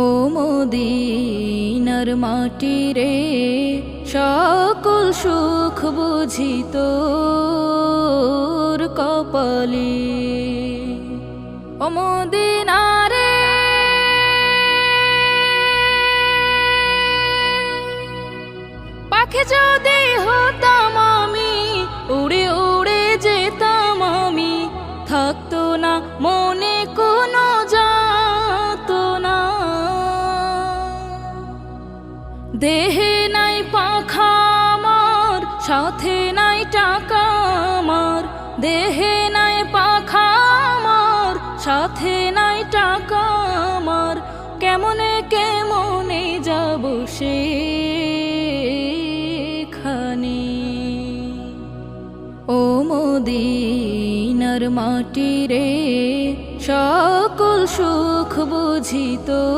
ও মদিনার মাটি রে, সকল সুখ বুঝি তোর কপালে। ও মদিনা রে, পাখি যদি হতাম আমি, উড়ে উড়ে যেতাম আমি, থাকতো না মনে কোনো যাতনা। দেহে নাই পাখা আমার, সাথে নাই টাকা আমার, দেহে নাই পাখা আমার, সাথে নাই টাকা আমার, কেমনে কেমনে যাব সেখানে। ও মদিনার মাটি রে, সকল সুখ বুঝি তোর